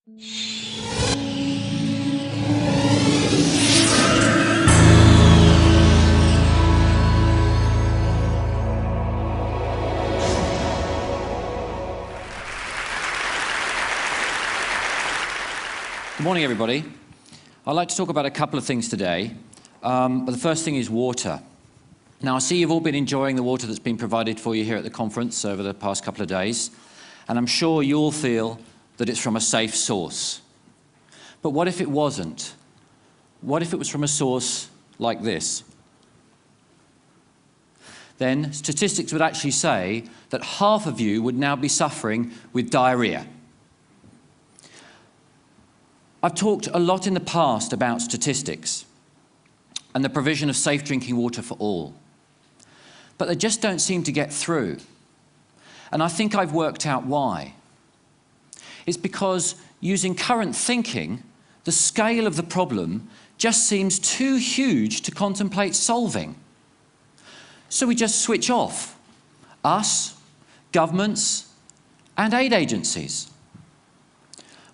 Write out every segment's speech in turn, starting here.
Good morning, everybody. I'd like to talk about a couple of things today, but the first thing is water. Now, I see you've all been enjoying the water that's been provided for you here at the conference over the past couple of days, and I'm sure you all feel that it's from a safe source. But what if it wasn't? What if it was from a source like this? Then statistics would actually say that half of you would now be suffering with diarrhea. I've talked a lot in the past about statistics and the provision of safe drinking water for all, but they just don't seem to get through. And I think I've worked out why. It's because using current thinking, the scale of the problem just seems too huge to contemplate solving. So we just switch off, us, governments, and aid agencies.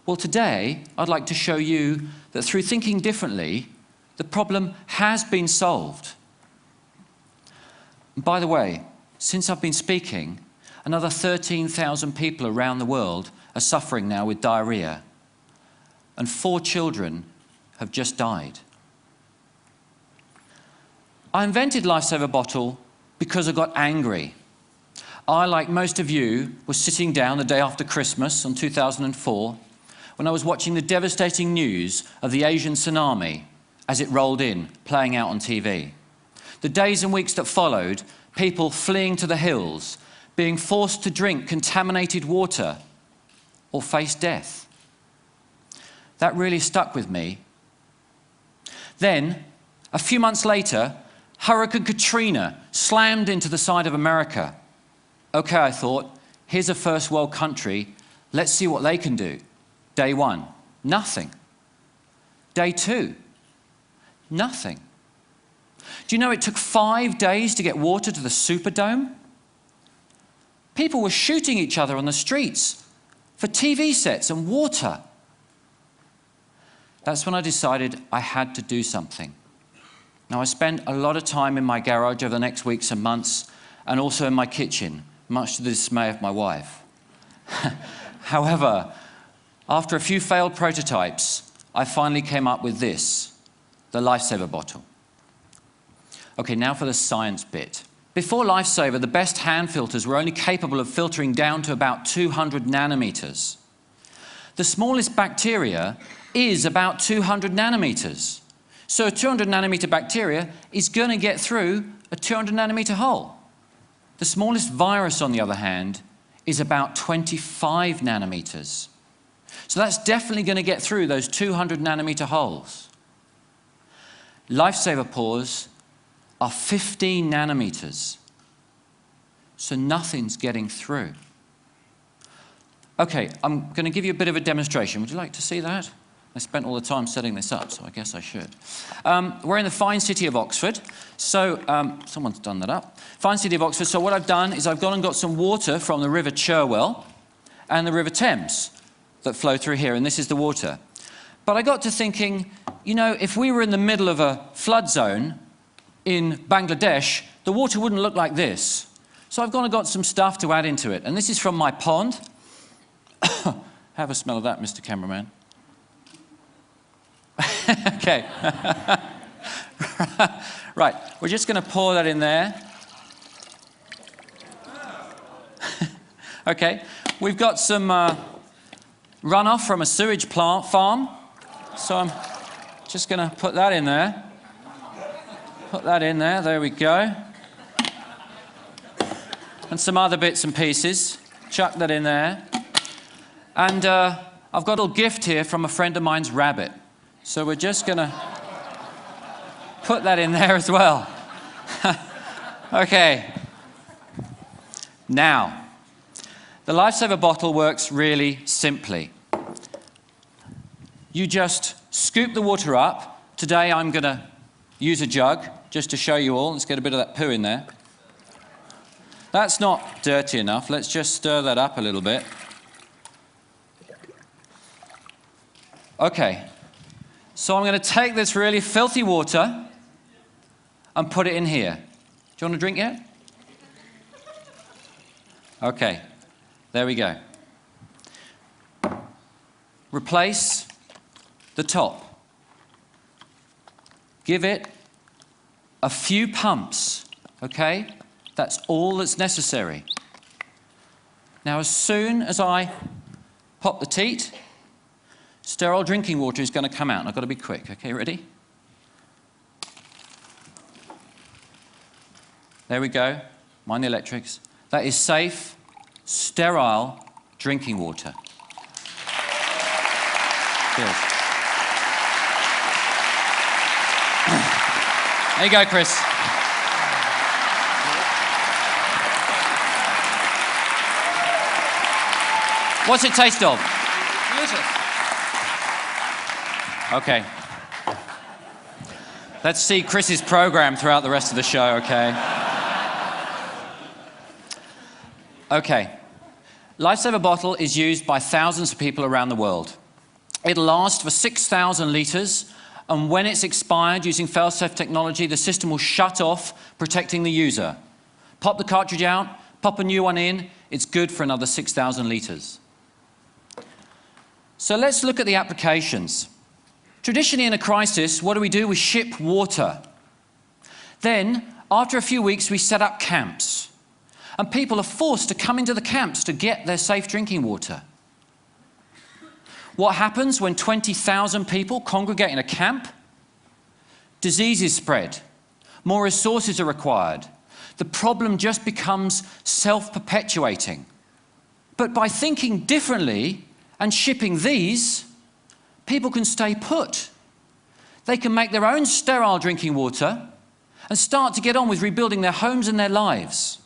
Well, today, I'd like to show you that through thinking differently, the problem has been solved. And by the way, since I've been speaking, another 13,000 people around the world are suffering now with diarrhea, and 4 children have just died. I invented Lifesaver Bottle because I got angry. I, like most of you, was sitting down the day after Christmas in 2004 when I was watching the devastating news of the Asian tsunami as it rolled in, playing out on TV. The days and weeks that followed, people fleeing to the hills, being forced to drink contaminated water or face death. That really stuck with me. Then, a few months later, Hurricane Katrina slammed into the side of America. Okay, I thought, here's a first world country, let's see what they can do. Day 1, nothing. Day 2, nothing. Do you know it took 5 days to get water to the Superdome? People were shooting each other on the streets for TV sets and water. That's when I decided I had to do something. Now, I spent a lot of time in my garage over the next weeks and months, and also in my kitchen, much to the dismay of my wife. However, after a few failed prototypes, I finally came up with this, the Lifesaver Bottle. Okay, now for the science bit. Before Lifesaver, the best hand filters were only capable of filtering down to about 200 nanometers. The smallest bacteria is about 200 nanometers. So a 200 nanometer bacteria is going to get through a 200 nanometer hole. The smallest virus, on the other hand, is about 25 nanometers. So that's definitely going to get through those 200 nanometer holes. Lifesaver pores are 15 nanometers. So nothing's getting through. Okay, I'm going to give you a bit of a demonstration. Would you like to see that? I spent all the time setting this up, so I guess I should. We're in the fine city of Oxford. So, someone's done that up. Fine city of Oxford. So what I've done is I've gone and got some water from the River Cherwell and the River Thames that flow through here, and this is the water. But I got to thinking, you know, if we were in the middle of a flood zone in Bangladesh, the water wouldn't look like this. So I've gone and got some stuff to add into it, and this is from my pond. Have a smell of that, Mr. Cameraman. Okay. Right, we're just going to pour that in there. Okay, we've got some runoff from a sewage plant farm, so I'm just going to put that in there. Put that in there, there we go. And some other bits and pieces. Chuck that in there. And I've got a little gift here from a friend of mine's rabbit. So we're just going to put that in there as well. Okay. Now, the Lifesaver Bottle works really simply. You just scoop the water up. Today I'm going to use a jug just to show you all. Let's get a bit of that poo in there. That's not dirty enough. Let's just stir that up a little bit. Okay, so I'm going to take this really filthy water and put it in here. Do you want a drink yet? Okay, there we go. Replace the top. Give it a few pumps, okay? That's all that's necessary. Now, as soon as I pop the teat, sterile drinking water is going to come out. And I've got to be quick. Okay, ready? There we go. Mind the electrics. That is safe, sterile drinking water. Cheers. There you go, Chris. What's it taste of? Delicious. Okay. Let's see Chris's program throughout the rest of the show, okay? Okay. Lifesaver bottle is used by thousands of people around the world. It'll last for 6,000 litres, and when it's expired using fail-safe technology, the system will shut off, protecting the user. Pop the cartridge out, pop a new one in, it's good for another 6,000 litres. So let's look at the applications. Traditionally in a crisis, what do? We ship water. Then, after a few weeks, we set up camps. And people are forced to come into the camps to get their safe drinking water. What happens when 20,000 people congregate in a camp? Diseases spread. More resources are required. The problem just becomes self-perpetuating. But by thinking differently and shipping these, people can stay put. They can make their own sterile drinking water and start to get on with rebuilding their homes and their lives.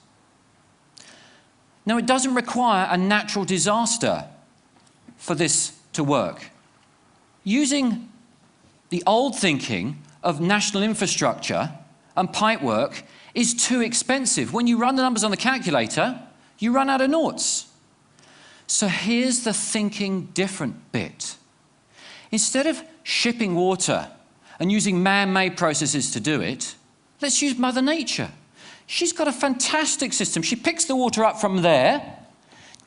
Now, it doesn't require a natural disaster for this to work. Using the old thinking of national infrastructure and pipework is too expensive. When you run the numbers on the calculator, you run out of noughts. So here's the thinking different bit. Instead of shipping water and using man-made processes to do it, let's use Mother Nature. She's got a fantastic system. She picks the water up from there,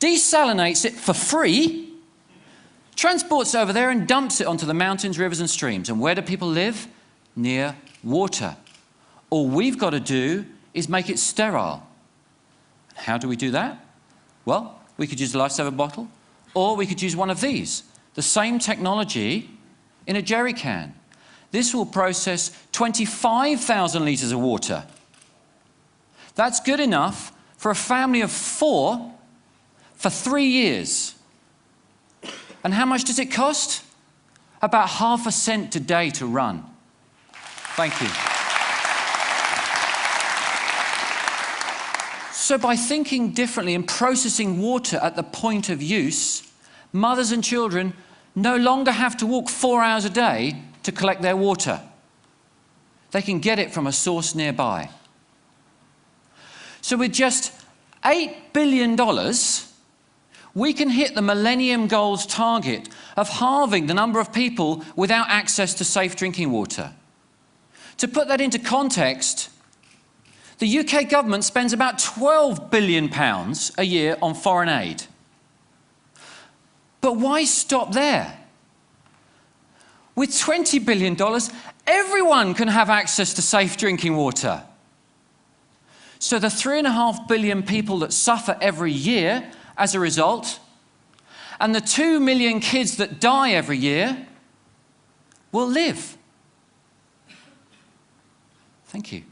desalinates it for free, transports it over there and dumps it onto the mountains, rivers and streams. And where do people live? Near water. All we've got to do is make it sterile. How do we do that? Well, we could use a Lifesaver bottle, or we could use one of these. The same technology in a jerry can. This will process 25,000 litres of water. That's good enough for a family of 4 for 3 years. And how much does it cost? About ½ cent today to run. Thank you. So by thinking differently and processing water at the point of use, mothers and children no longer have to walk 4 hours a day to collect their water. They can get it from a source nearby. So with just $8 billion, we can hit the Millennium Goals target of halving the number of people without access to safe drinking water. To put that into context, the UK government spends about £12 billion a year on foreign aid. But why stop there? With $20 billion, everyone can have access to safe drinking water. So the 3.5 billion people that suffer every year as a result, and the 2 million kids that die every year, will live. Thank you.